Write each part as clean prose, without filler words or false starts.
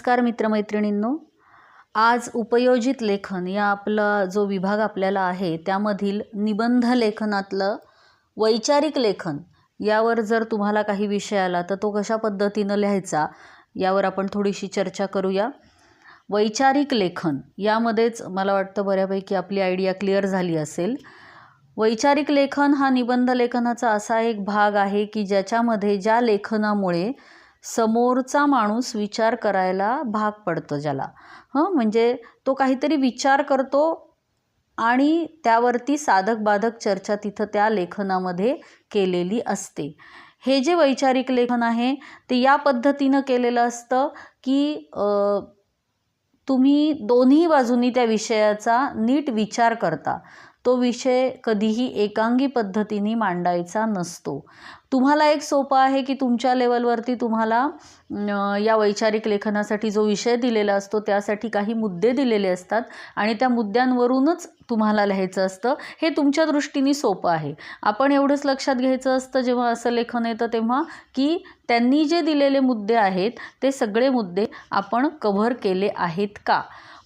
नमस्कार मित्रमैत्रिणींनो, आज उपयोजित लेखन या आपला जो विभाग आपल्याला आहे त्यामधील निबंध लेखनातलं वैचारिक लेखन यावर जर तुम्हाला काही विषय आला तर तो कशा पद्धतीनं लिहायचा यावर आपण थोडीशी चर्चा करूया। वैचारिक लेखन यामध्येच मला वाटतं बऱ्यापैकी आपली आयडिया क्लिअर झाली असेल। वैचारिक लेखन हा निबंध लेखनाचा असा एक भाग आहे की ज्याच्यामध्ये ज्या लेखनामुळे समोरचा माणूस विचार करायला भाग पडतो, ज्याला म्हणजे तो काहीतरी विचार करतो आणि त्यावरती साधक बाधक चर्चा तिथं त्या लेखनामध्ये केलेली असते। हे जे वैचारिक लेखन आहे ते या पद्धतीनं केलेलं असतं की तुम्ही दोन्ही बाजूंनी त्या विषयाचा नीट विचार करता। तो विषय कधीही एकांगी पद्धतीने मांडायचा नसतो। तुम्हाला एक सोपं आहे की तुमच्या लेवलवरती तुम्हाला या वैचारिक लेखनासाठी जो विषय दिलेला असतो त्यासाठी काही मुद्दे दिलेले असतात आणि त्या मुद्द्यांवरूनच तुम्हाला लिहायचं असतं। हे तुमच्या दृष्टीने सोपं आहे। आपण एवढंच लक्षात घ्यायचं असतं जेव्हा असं लेखन येतं तेव्हा की त्यांनी जे दिलेले मुद्दे आहेत ते सगळे मुद्दे आपण कव्हर केले आहेत का।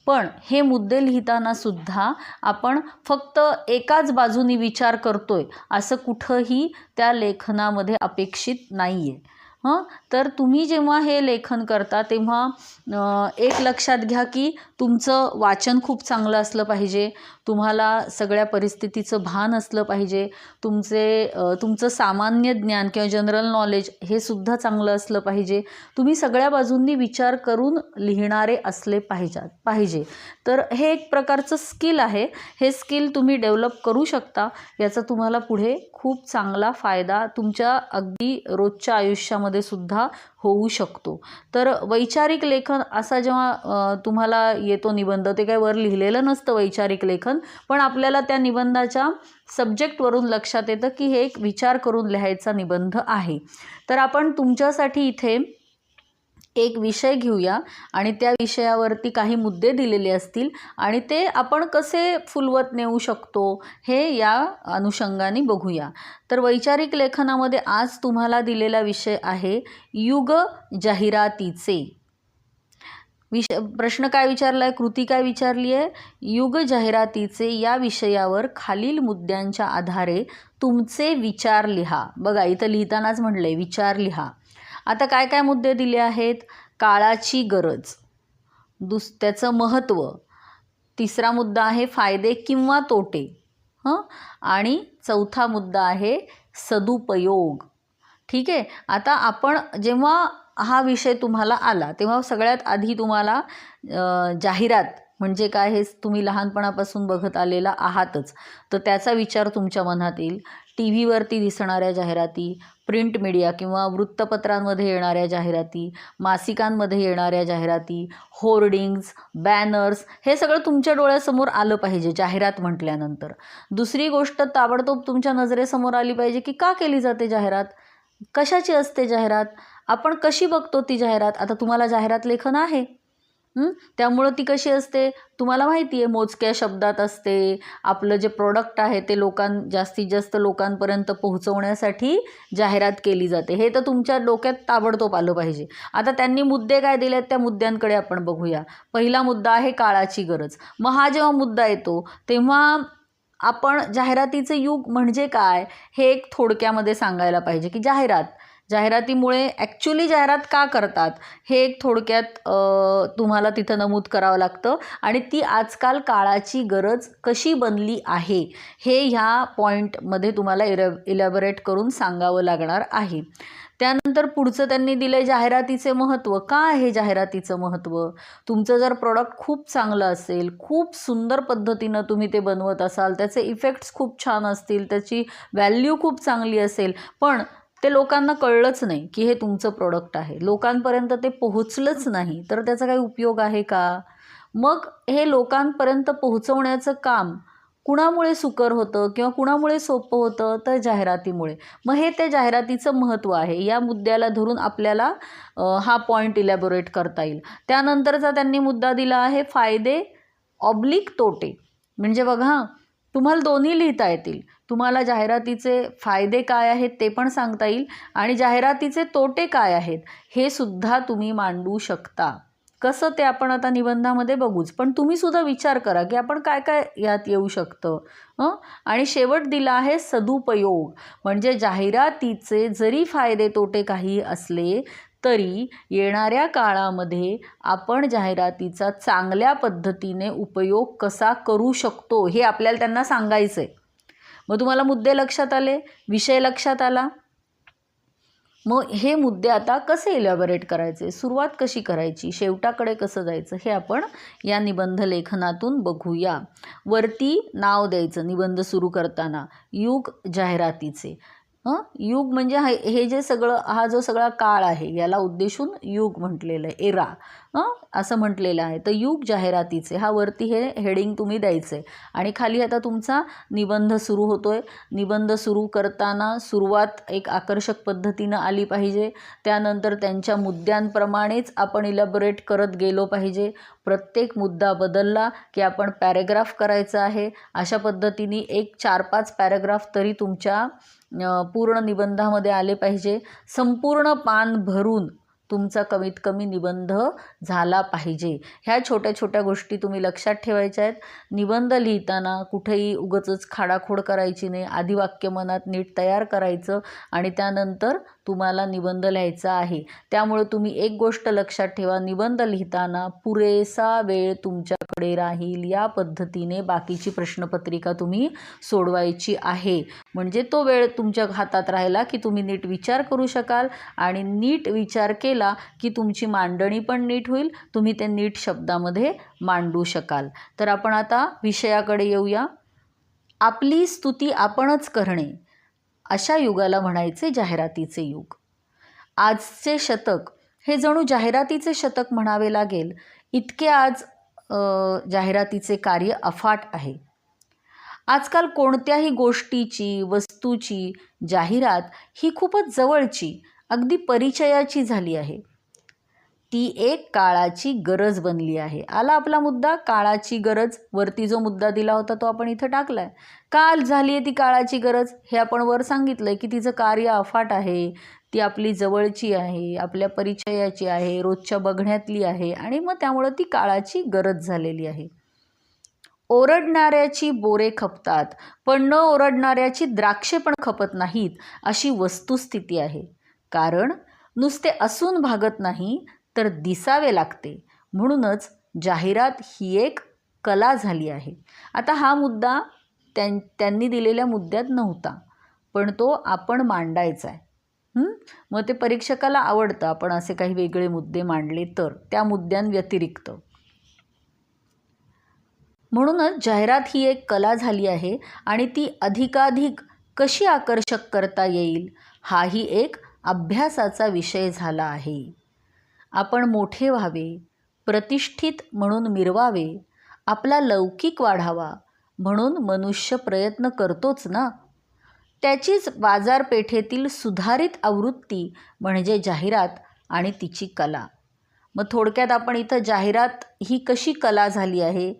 पण हे मुद्दे लिहिताना सुद्धा आपण फक्त एकाच बाजूनी विचार करतोय असं कुठंही त्या लेखनामध्ये अपेक्षित नाहीये। तर तुम्ही जेव्हा हे लेखन करता तेव्हा एक लक्षात घ्या की तुमचं वाचन खूप चांगलं असलं पाहिजे, तुम्हाला सगळ्या परिस्थितीचं भान असलं पाहिजे, तुमचं सामान्य ज्ञान किंवा जनरल नॉलेज हे सुद्धा चांगलं असलं पाहिजे, तुम्ही सगळ्या बाजूंनी विचार करून लिहिणारे असले पाहिजे। तर हे एक प्रकारचं स्किल आहे। हे स्किल तुम्ही डेव्हलप करू शकता, याचा तुम्हाला पुढे खूप चांगला फायदा तुमच्या अगदी रोजच्या आयुष्यामध्ये सुद्धा होऊ शकतो। तर वैचारिक लेखन असा जेव्हा तुम्हाला येतो निबंध, ते काही वर लिहिलेलं नसतं वैचारिक लेखन, पण आपल्याला त्या निबंधाच्या सब्जेक्टवरून लक्षात येतं की हे एक विचार करून लिहायचा निबंध आहे। तर आपण तुमच्यासाठी इथे एक विषय घेऊया आणि त्या विषयावरती काही मुद्दे दिलेले असतील आणि ते आपण कसे फुलवत नेऊ शकतो हे या अनुषंगाने बघूया। तर वैचारिक लेखनामध्ये आज तुम्हाला दिलेला विषय आहे युग जाहिरातीचे। प्रश्न काय विचारला आहे, कृती काय विचारली आहे, युग जाहिरातीचे या विषयावर खालील मुद्द्यांच्या आधारे तुमचे विचार लिहा। बघा इथं लिहितानाच म्हटलंय विचार लिहा। आता काय काय मुद्दे दिले आहेत, काळाची गरज, त्याचं महत्त्व, तिसरा मुद्दा आहे फायदे किंवा तोटे, आणि चौथा मुद्दा आहे सदुपयोग। ठीक आहे। आता आपण जेव्हा हा विषय तुम्हाला आला तेव्हा सगळ्यात आधी तुम्हाला जाहिरात म्हणजे काय हे तुम्ही लहानपणापासून बघत आलेला आहातच, तर त्याचा विचार तुमच्या मनात येईल। टी व्हीवरती दिसणाऱ्या जाहिराती, प्रिंट मीडिया किंवा वृत्तपत्रांमध्ये येणाऱ्या जाहिराती, मासिकांमध्ये येणाऱ्या जाहिराती, होर्डिंग्स, बॅनर्स, हे सगळं तुमच्या डोळ्यासमोर आलं पाहिजे जाहिरात म्हटल्यानंतर। दुसरी गोष्ट ताबडतोब तुमच्या नजरेसमोर आली पाहिजे की का केली जाते जाहिरात, कशाची असते जाहिरात, आपण कशी बघतो ती जाहिरात। आता तुम्हाला जाहिरात लेखन आहे त्यामुळं ती कशी असते तुम्हाला माहिती आहे, मोजक्या शब्दात असते। आपलं जे प्रोडक्ट आहे ते जास्तीत जास्त लोकांपर्यंत पोहोचवण्यासाठी जाहिरात केली जाते, हे तर तुमच्या डोक्यात ताबडतोब आलं पाहिजे। आता त्यांनी मुद्दे काय दिलेत त्या मुद्द्यांकडे आपण बघूया। पहिला मुद्दा आहे काळाची गरज। मग हा जेव्हा मुद्दा येतो तेव्हा आपण जाहिरातीचे युग म्हणजे काय हे एक थोडक्यामध्ये सांगायला पाहिजे की जाहिरातीमुळे ॲक्च्युली जाहिरात का करतात हे एक थोडक्यात तुम्हाला तिथं नमूद करावं लागतं आणि ती आजकाल काळाची गरज कशी बनली आहे हे ह्या पॉईंटमध्ये तुम्हाला इलॅबोरेट करून सांगावं लागणार आहे। त्यानंतर पुढचं त्यांनी दिलं जाहिरातीचे महत्त्व। का आहे जाहिरातीचं महत्त्व, तुमचं जर प्रॉडक्ट खूप चांगलं असेल, खूप सुंदर पद्धतीनं तुम्ही ते बनवत असाल, त्याचे इफेक्ट्स खूप छान असतील, त्याची व्हॅल्यू खूप चांगली असेल, पण ते लोकांना कळलंच नाही की हे तुमचं प्रोडक्ट आहे, लोकांपर्यंत ते पोहोचलंच नाही, तर त्याचा काही उपयोग आहे का। मग हे लोकांपर्यंत पोहोचवण्याचं काम कुणामुळे सुकर होतं किंवा कुणामुळे सोपं होतं, तर जाहिरातीमुळे। मग हे त्या जाहिरातीचं महत्त्व आहे, या मुद्द्याला धरून आपल्याला हा पॉईंट इलॅबोरेट करता येईल। त्यानंतरचा त्यांनी मुद्दा दिला आहे फायदे ऑब्लिक तोटे। म्हणजे बघा तुम्हाला दोन्ही लिहिता येतील, तुम्हाला जाहिरातीचे फायदे काय आहेत ते पण सांगता येईल आणि जाहिरातीचे तोटे काय आहेत हे सुद्धा तुम्ही मांडू शकता। कसं ते आपण आता निबंधामध्ये बघूच, पण तुम्ही सुद्धा विचार करा की आपण काय काय यात येऊ शकतं. आणि शेवट दिला आहे सदुपयोग, म्हणजे जाहिरातीचे जरी फायदे तोटे काही असले तरी येणाऱ्या काळामध्ये आपण जाहिरातीचा चांगल्या पद्धतीने उपयोग कसा करू शकतो हे आपल्याला त्यांना सांगायचं आहे. मग तुम्हाला मुद्दे लक्षात आले, विषय लक्षात आला. मग हे मुद्दे आता कसे इलॅबोरेट करायचे, सुरुवात कशी करायची, शेवटाकडे कसं जायचं हे आपण या निबंध लेखनातून बघूया. वरती नाव द्यायचं निबंध सुरू करताना, युग जाहिरातीचे. युग म्हणजे हे जे सगळं, हा जो सगळा काळ आहे याला उद्देशून युग म्हटलेलं आहे, एरा असं म्हटलेलं आहे. तर युग जाहिरातीचे हा वरती हे हेडिंग तुम्ही द्यायचं आहे. आणि खाली आता तुमचा निबंध सुरू होतोय. निबंध सुरू करताना सुरुवात एक आकर्षक पद्धतीनं आली पाहिजे, त्यानंतर त्यांच्या मुद्द्यांप्रमाणेच आपण इलॅबोरेट करत गेलो पाहिजे. प्रत्येक मुद्दा बदलला की आपण पॅरेग्राफ करायचं आहे. अशा पद्धतीने एक 4-5 पॅरेग्राफ तरी तुमच्या पूर्ण निबंधामध्ये आले पाहिजे. संपूर्ण पान भरून तुमचा कमीत कमी निबंध झाला पाहिजे. ह्या छोट्या छोट्या गोष्टी तुम्ही लक्षात ठेवायच्या आहेत. निबंध लिहिताना कुठेही उगाचच खाडाखोड करायची नाही. आधी वाक्य मनात नीट तयार करायचं आणि त्यानंतर तुम्हाला निबंध लिहायचा आहे. त्यामुळे तुम्ही एक गोष्ट लक्षात ठेवा, निबंध लिहिताना पुरेसा वेळ तुमच्याकडे राहील या पद्धतीने बाकीची प्रश्नपत्रिका तुम्ही सोडवायची आहे. म्हणजे तो वेळ तुमच्या हातात राहिला की तुम्ही नीट विचार करू शकाल आणि नीट विचार केला की तुमची मांडणी पण नीट होईल, तुम्ही ते नीट शब्दामध्ये मांडू शकाल. तर आपण आता विषयाकडे येऊया. आपली स्तुती आपणच करणे, अशा युगाला म्हणायचे जाहिरातीचे युग. आजचे शतक हे जणू जाहिरातीचे शतक म्हणावे लागेल, इतके आज जाहिरातीचे कार्य अफाट आहे. आजकाल कोणत्याही गोष्टीची, वस्तूची जाहिरात ही खूपच जवळची, अगदी परिचयाची झाली आहे. ती एक काळाची गरज बनली आहे. आला आपला मुद्दा, काळाची गरज. वरती जो मुद्दा दिला होता तो आपण इथं टाकला आहे. का झाली आहे ती काळाची गरज हे आपण वर सांगितलं आहे की तिचं कार्य अफाट आहे, ती आपली जवळची आहे, आपल्या परिचयाची आहे, रोजच्या बघण्यातली आहे आणि मग त्यामुळं ती काळाची गरज झालेली आहे. ओरडणाऱ्याची बोरे खपतात, पण न ओरडणाऱ्याची द्राक्षे पण खपत नाहीत, अशी वस्तुस्थिती आहे. कारण नुसते असून भागत नाही तर दिसावे लागते. म्हणूनच जाहिरात ही एक कला झाली आहे. आता हा मुद्दा त्यांनी दिलेल्या मुद्द्यात नव्हता, पण तो आपण मांडायचा आहे. मग ते परीक्षकाला आवडतं आपण असे काही वेगळे मुद्दे मांडले तर, त्या मुद्द्यांव्यतिरिक्त. म्हणूनच जाहिरात ही एक कला झाली आहे आणि ती अधिकाधिक कशी आकर्षक करता येईल हाही एक अभ्यासाचा विषय झाला आहे. आपण मोठे व्हावे, प्रतिष्ठित म्हणून मिरवावे, आपला लौकिक वाढावा म्हणून मनुष्य प्रयत्न करतोच ना. त्याचीच बाजारपेठेतील सुधारित आवृत्ती म्हणजे जाहिरात आणि तिची कला. मग थोडक्यात आपण इथं जाहिरात ही कशी कला झाली आहे,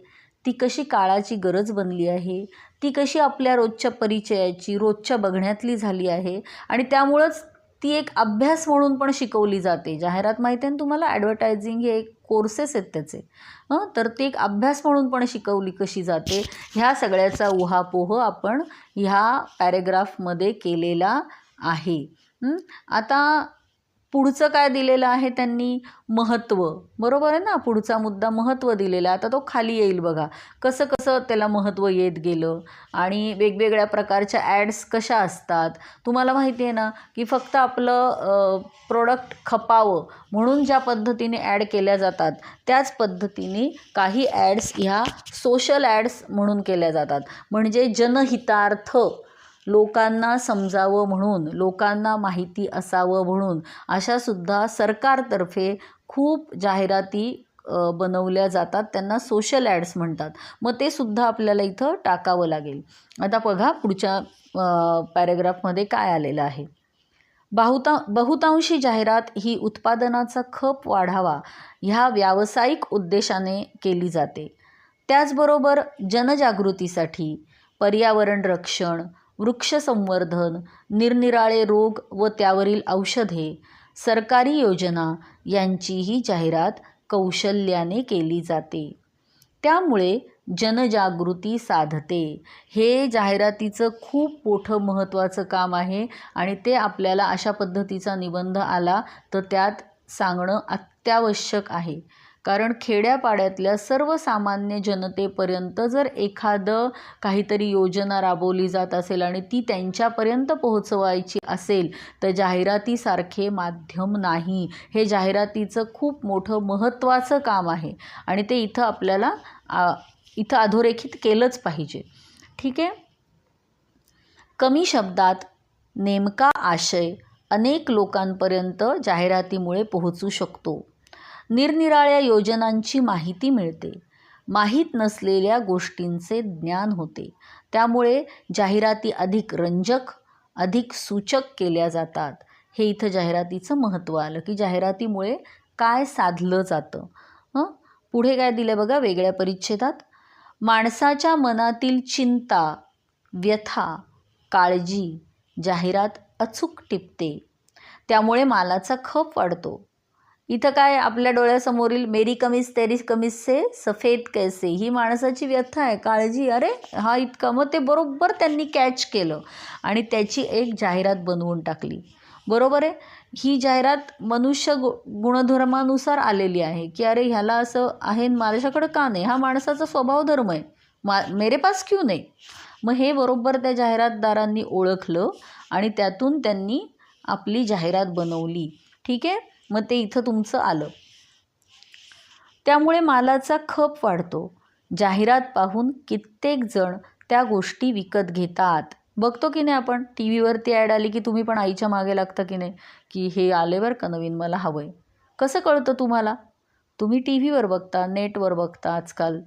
ती कशी काळाची गरज बनली आहे, ती कशी आपल्या रोजच्या परिचयाची, रोजच्या बघण्यातली झाली आहे आणि त्यामुळंच ती एक अभ्यास म्हणून पण शिकवली जाते. जाहिरात माहिती आहे ना तुम्हाला, ॲडव्हर्टायझिंग हे एक कोर्सेस आहेत त्याचे. तर ती एक अभ्यास म्हणून पण शिकवली कशी जाते, ह्या सगळ्याचा उहापोह आपण ह्या पॅरेग्राफमध्ये केलेला आहे. आता पुढचं काय दिलेलं आहे त्यांनी, महत्त्व. बरोबर आहे ना, पुढचा मुद्दा महत्त्व दिलेला आहे. आता तो खाली येईल बघा, कसं कसं त्याला महत्त्व येत गेलं आणि वेगवेगळ्या प्रकारच्या ॲड्स कशा असतात. तुम्हाला माहिती आहे ना की फक्त आपलं प्रोडक्ट खपावं म्हणून ज्या पद्धतीने ॲड केल्या जातात त्याच पद्धतीने काही ॲड्स ह्या सोशल ॲड्स म्हणून केल्या जातात. म्हणजे जनहितार्थ, लोकांना समजावं म्हणून, लोकांना माहिती असावं म्हणून अशासुद्धा सरकारतर्फे खूप जाहिराती बनवल्या जातात. त्यांना सोशल ॲड्स म्हणतात. मग ते सुद्धा आपल्याला इथं टाकावं लागेल. आता बघा पुढच्या पॅरेग्राफमध्ये काय आलेलं आहे. बहुतांशी जाहिरात ही उत्पादनाचा खप वाढावा ह्या व्यावसायिक उद्देशाने केली जाते. त्याचबरोबर जनजागृतीसाठी, पर्यावरण रक्षण, वृक्ष संवर्धन, निरनिराळे रोग व त्यावरील औषधे, सरकारी योजना यांचीही जाहिरात कौशल्याने केली जाते. त्यामुळे जनजागृती साधते. हे जाहिरातीचं खूप मोठं महत्त्वाचं काम आहे आणि ते आपल्याला अशा पद्धतीचा निबंध आला तर त्यात सांगणं अत्यावश्यक आहे. कारण खेड्यापाड्यातल्या सर्वसामान्य जनतेपर्यंत जर एखादं काहीतरी योजना राबवली जात असेल आणि ती त्यांच्यापर्यंत पोहोचवायची असेल तर जाहिरातीसारखे माध्यम नाही. हे जाहिरातीचं खूप मोठं महत्त्वाचं काम आहे आणि ते इथं आपल्याला इथं अधोरेखित केलंच पाहिजे. ठीक आहे. कमी शब्दात नेमका आशय अनेक लोकांपर्यंत जाहिरातीमुळे पोहोचू शकतो. निरनिराळ्या योजनांची माहिती मिळते. माहीत नसलेल्या गोष्टींचे ज्ञान होते. त्यामुळे जाहिराती अधिक रंजक, अधिक सूचक केल्या जातात. हे इथं जाहिरातीचं महत्त्व आलं की जाहिरातीमुळे काय साधलं जातं. पुढे काय दिलं बघा वेगळ्या परिच्छेदात. माणसाच्या मनातील चिंता, व्यथा, काळजी जाहिरात अचूक टिपते. त्यामुळे मालाचा खप वाढतो. इथं काय आपल्या डोळ्यासमोरील मेरी कमीज तेरी कमीज से सफेद कैसे ही माणसाची व्यथा आहे, काळजी. अरे हा इतका, मग ते बरोबर त्यांनी कॅच केलं आणि त्याची एक जाहिरात बनवून टाकली. बरोबर आहे. ही जाहिरात मनुष्य गुणधर्मानुसार आलेली आहे की अरे ह्याला असं आहे माझ्याकडं का नाही, हा माणसाचा स्वभाव धर्म आहे, मेरे पास क्यों नाही. मग हे बरोबर त्या जाहिरातदारांनी ओळखलं आणि त्यातून त्यांनी आपली जाहिरात बनवली. ठीक आहे. मग ते इथं तुमचं आलं. त्यामुळे मालाचा खप वाढतो. जाहिरात पाहून कित्येक जण त्या गोष्टी विकत घेतात. बघतो की नाही आपण, टी व्हीवरती ॲड आली की तुम्ही पण आईच्या मागे लागता की नाही की हे आले बरं का नवीन, मला हवं आहे. कसं कळतं तुम्हाला? तुम्ही टी व्हीवर बघता, नेटवर बघता. आजकाल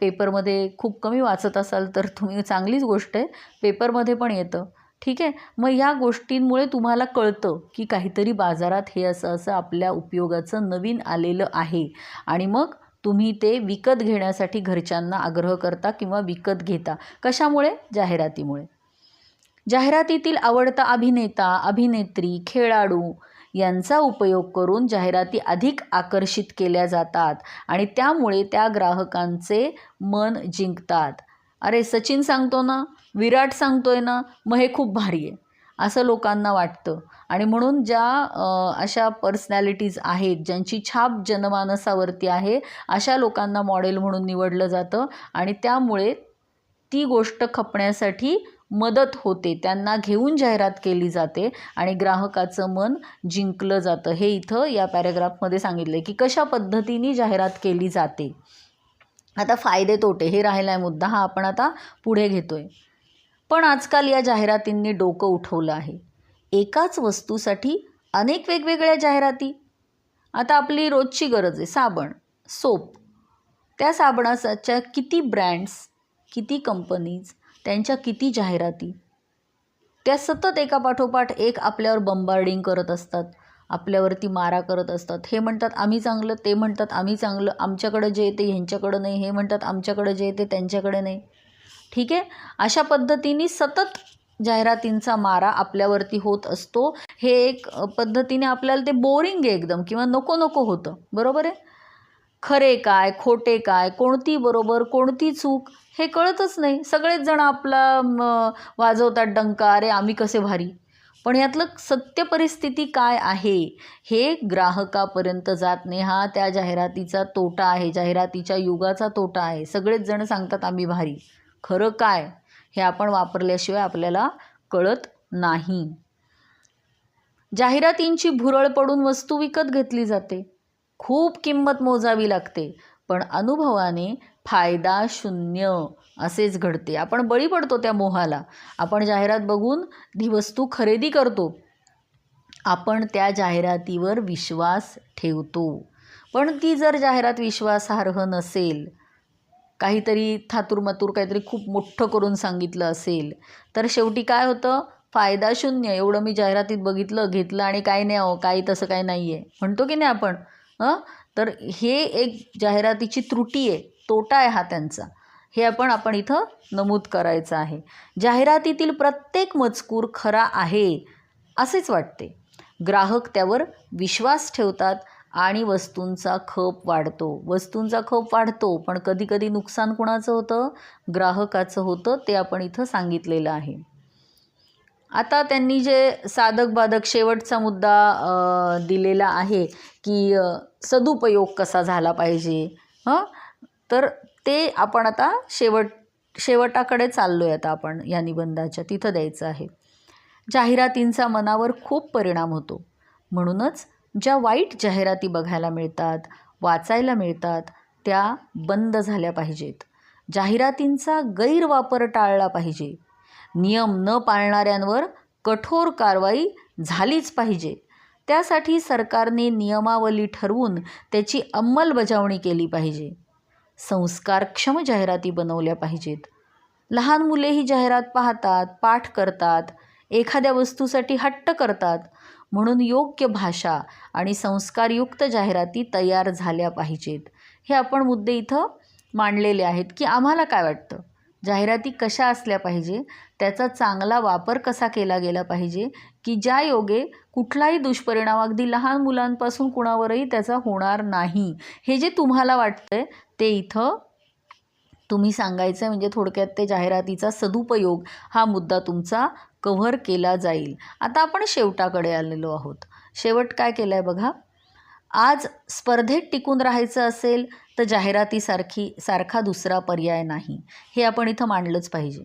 पेपरमध्ये खूप कमी वाचत असाल तर तुम्ही चांगलीच गोष्ट आहे, पेपरमध्ये पण येतं. ठीक आहे. मग ह्या गोष्टींमुळे तुम्हाला कळतं की काहीतरी बाजारात हे असं असं आपल्या उपयोगाचं नवीन आलेलं आहे आणि मग तुम्ही ते विकत घेण्यासाठी घरच्यांना आग्रह करता किंवा विकत घेता. कशामुळे? जाहिरातीमुळे. जाहिरातीतील आवडता अभिनेता, अभिनेत्री, खेळाडू यांचा उपयोग करून जाहिराती अधिक आकर्षित केल्या जातात आणि त्यामुळे त्या ग्राहकांचे मन जिंकतात. अरे सचिन सांगतो ना, विराट सांगतोय ना, मग हे खूप भारी आहे असं लोकांना वाटतं आणि म्हणून ज्या अशा पर्सनॅलिटीज आहेत ज्यांची छाप जनमानसावरती आहे अशा लोकांना मॉडेल म्हणून निवडलं जातं आणि त्यामुळे ती गोष्ट खपण्यासाठी मदत होते. त्यांना घेऊन जाहिरात केली जाते आणि ग्राहकाचं मन जिंकलं जातं. हे इथं या पॅरेग्राफमध्ये सांगितलं की कशा पद्धतीने जाहिरात केली जाते. आता फायदे तोटे हे राहिला आहे मुद्दा, हा आपण आता पुढे घेतोय. पण आजकाल या जाहिरातींनी डोकं उठवलं आहे. एकाच वस्तूसाठी अनेक वेगवेगळ्या जाहिराती. आता आपली रोजची गरज आहे साबण, सोप. त्या साबणाच्या किती ब्रँड्स, किती कंपनीज, त्यांच्या किती जाहिराती. त्या सतत एकापाठोपाठ एक आपल्यावर बंबार्डिंग करत असतात, आपल्यावरती मारा करत असतात. हे म्हणतात आम्ही चांगलं, ते म्हणतात आम्ही चांगलं, आमच्याकडं जे येते ह्यांच्याकडं नाही, हे म्हणतात आमच्याकडं जे येते त्यांच्याकडे नाही. ठीक आहे. अशा पद्धतीने सतत जाहिरातींचा मारा आपल्यावरती होत असतो. हे एक पद्धतीने आपल्याला ते बोरिंग आहे एकदम किंवा नको नको होतं. बरोबर आहे. खरे काय, खोटे काय, कोणती बरोबर, कोणती चूक हे कळतच नाही. सगळेच जण आपला वाजवतात डंका, अरे आम्ही कसे भारी. पण यातलं सत्य परिस्थिती काय आहे हे ग्राहकापर्यंत जात नाही. हा त्या जाहिरातीचा तोटा आहे, जाहिरातीच्या युगाचा तोटा आहे. सगळेच जण सांगतात आम्ही भारी, खरं काय हे आपण वापरल्याशिवाय आपल्याला कळत नाही. जाहिरातींची भुरळ पडून वस्तू विकत घेतली जाते. खूप किंमत मोजावी लागते, पण अनुभवाने फायदा शून्य असेच घडते. आपण बळी पडतो त्या मोहाला. आपण जाहिरात बघून ती वस्तू खरेदी करतो. आपण त्या जाहिरातीवर विश्वास ठेवतो. पण ती जर जाहिरात विश्वासार्ह नसेल, काहीतरी थातूरमातूर काहीतरी खूप मोठं करून सांगितलं असेल तर शेवटी काय होतं? फायदा शून्य. एवढं मी जाहिरातीत बघितलं, घेतलं आणि काही नाही, अहो काही तसं काही नाही आहे म्हणतो की नाही आपण. तर हे एक जाहिरातीची त्रुटी आहे, तोटा आहे हा त्यांचा. हे आपण इथं नमूद करायचं आहे. जाहिरातीतील प्रत्येक मजकूर खरा आहे असेच वाटते. ग्राहक त्यावर विश्वास ठेवतात आणि वस्तूंचा खप वाढतो. वस्तूंचा खप वाढतो, पण कधी कधी नुकसान कुणाचं होतं? ग्राहकाचं होतं. ते आपण इथं सांगितलेलं आहे. आता त्यांनी जे साधक बाधक शेवटचा मुद्दा दिलेला आहे की सदुपयोग कसा झाला पाहिजे. तर ते आपण आता शेवटाकडे चाललो आहे. आता आपण या निबंधाच्या तिथं द्यायचं आहे. जाहिरातींचा मनावर खूप परिणाम होतो. म्हणूनच ज्या वाईट जाहिराती बघायला मिळतात, वाचायला मिळतात, त्या बंद झाल्या पाहिजेत. जाहिरातींचा गैरवापर टाळला पाहिजे. नियम न पाळणाऱ्यांवर कठोर कारवाई झालीच पाहिजे. त्यासाठी सरकारने नियमावली ठरवून त्याची अंमलबजावणी केली पाहिजे. संस्कारक्षम जाहिराती बनवल्या पाहिजेत. लहान मुले ही जाहिरात पाहतात, पाठ करतात, एखाद्या वस्तूसाठी हट्ट करतात. म्हणून योग्य भाषा आणि संस्कारयुक्त जाहिराती तयार झाल्या पाहिजेत. हे आपण मुद्दे इथं मांडलेले आहेत की आम्हाला काय वाटतं, जाहिराती कशा असल्या पाहिजे, त्याचा चांगला वापर कसा केला गेला पाहिजे की ज्या योगे कुठलाही दुष्परिणाम अगदी लहान मुलांपासून कुणावरही त्याचा होणार नाही. हे जे तुम्हाला वाटतंय ते इथं तुम्ही सांगायचं. म्हणजे थोडक्यात ते जाहिरातीचा सदुपयोग हा मुद्दा तुमचा कव्हर केला जाईल. आता आपण शेवटाकडे आलेलो आहोत. शेवट काय केलं आहे बघा. आज स्पर्धेत टिकून राहायचं असेल तर जाहिरातीसारखा दुसरा पर्याय नाही. हे आपण इथं मांडलंच पाहिजे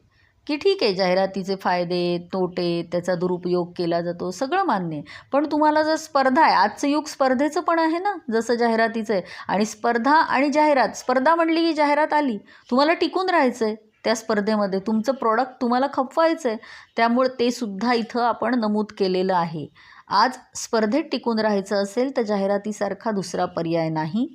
की ठीक आहे, जाहिरातीचे फायदे तोटे, त्याचा दुरुपयोग केला जातो, सगळं मान्य आहे. पण तुम्हाला जर स्पर्धा आहे, आजचं युग स्पर्धेचं पण आहे ना, जसं जाहिरातीचं आहे. आणि स्पर्धा आणि जाहिरात, स्पर्धा म्हणली की जाहिरात आली. तुम्हाला टिकून राहायचं आहे त्या स्पर्धेमध्ये, तुमचं प्रोडक्ट तुम्हाला खपवायचं आहे. त्यामुळे ते सुद्धा इथं आपण नमूद केलेलं आहे. आज स्पर्धेत टिकून राहायचं असेल तर जाहिरातीसारखा दुसरा पर्याय नाही.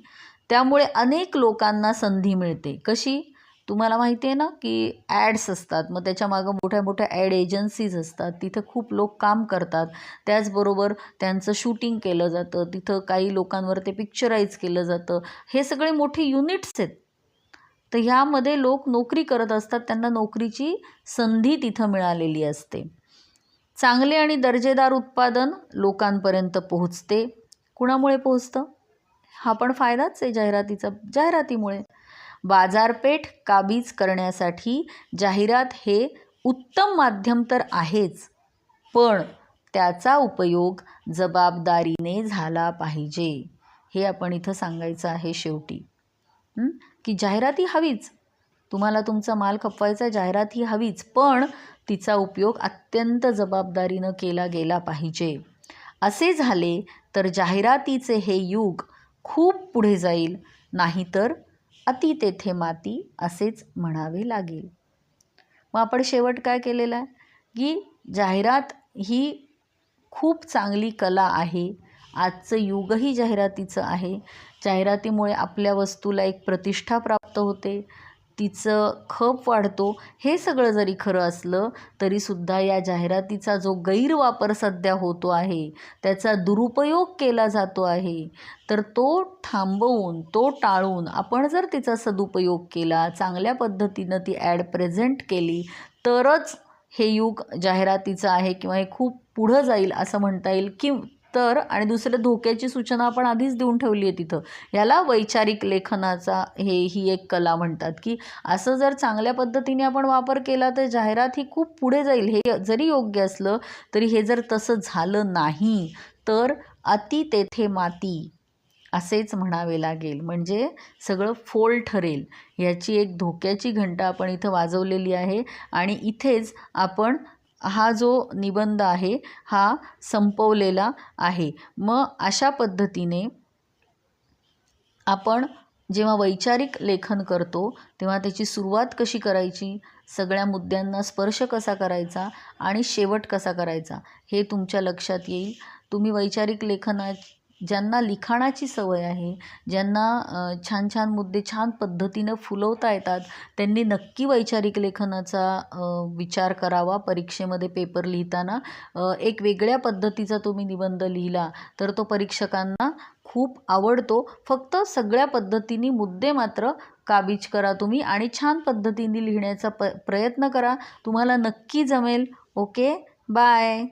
त्यामुळे अनेक लोकांना संधी मिळते. कशी? तुम्हाला माहिती आहे ना की ॲड्स असतात, मग त्याच्यामागं मोठ्या मोठ्या ॲड एजन्सीज असतात, तिथं खूप लोक काम करतात. त्याचबरोबर त्यांचं शूटिंग केलं जातं, तिथं काही लोकांवर ते पिक्चराईज केलं जातं. हे सगळे मोठे युनिट्स आहेत. तर ह्यामध्ये लोक नोकरी करत असतात, त्यांना नोकरीची संधी तिथं मिळालेली असते. चांगले आणि दर्जेदार उत्पादन लोकांपर्यंत पोहोचते. कुणामुळे पोहोचतं? हा पण फायदाच आहे जाहिरातीचा, जाहिरातीमुळे. बाजारपेठ काबीज करण्यासाठी जाहिरात हे उत्तम माध्यम तर आहेच, पण त्याचा उपयोग जबाबदारीने झाला पाहिजे. हे आपण इथं सांगायचं आहे शेवटी. की जाहिराती हवीच, तुम्हाला तुमचा माल खपवायचा, जाहिरात ही हवीच, पण तिचा उपयोग अत्यंत जबाबदारीनं केला गेला पाहिजे. असे झाले तर जाहिरातीचे हे युग खूप पुढे जाईल, नाहीतर अति तेथे माती असेच म्हणावे लागेल. मग आपण शेवट काय केलेला आहे की जाहिरात ही खूप चांगली कला आहे. आजचं युगही जाहिरातीचं आहे. जाहिरातीमुळे आपल्या वस्तूला एक प्रतिष्ठा प्राप्त होते, तिचं खप वाढतो. हे सगळं जरी खरं असलं तरीसुद्धा या जाहिरातीचा जो गैरवापर सध्या होतो आहे, त्याचा दुरुपयोग केला जातो आहे, तर तो थांबवून, तो टाळून आपण जर तिचा सदुपयोग केला, चांगल्या पद्धतीनं ती ॲड प्रेझेंट केली, तरच हे युग जाहिरातीचं आहे किंवा हे खूप पुढं जाईल असं म्हणता येईल. तर आणि दुसऱ्या धोक्याची सूचना आपण आधीच देऊन ठेवली आहे तिथं. याला वैचारिक लेखनाचा ही एक कला म्हणतात की असं जर चांगल्या पद्धतीने आपण वापर केला तर जाहिरात ही खूप पुढे जाईल. हे जरी योग्य असलं तरी हे जर तसं झालं नाही तर अति तेथे माती असेच म्हणावे लागेल. म्हणजे सगळं फोल ठरेल. याची एक धोक्याची घंटा आपण इथं वाजवलेली आहे आणि इथेच आपण हा जो निबंध आहे हा संपवलेला आहे. मग अशा पद्धतीने आपण जेव्हा वैचारिक लेखन करतो तेव्हा त्याची सुरुवात कशी करायची, सगळ्या मुद्द्यांना स्पर्श कसा करायचा आणि शेवट कसा करायचा हे तुमच्या लक्षात येईल. तुम्ही वैचारिक ज्यांना लिखाणाची सवय आहे, ज्यांना छान छान मुद्दे छान पद्धतीनं फुलवता येतात, त्यांनी नक्की वैचारिक लेखनाचा विचार करावा. परीक्षेमध्ये पेपर लिहिताना एक वेगळ्या पद्धतीचा तुम्ही निबंध लिहिला तर तो परीक्षकांना खूप आवडतो. फक्त सगळ्या पद्धतीने मुद्दे मात्र काबीज करा तुम्ही आणि छान पद्धतीने लिहिण्याचा प्रयत्न करा. तुम्हाला नक्की जमेल. Okay, bye.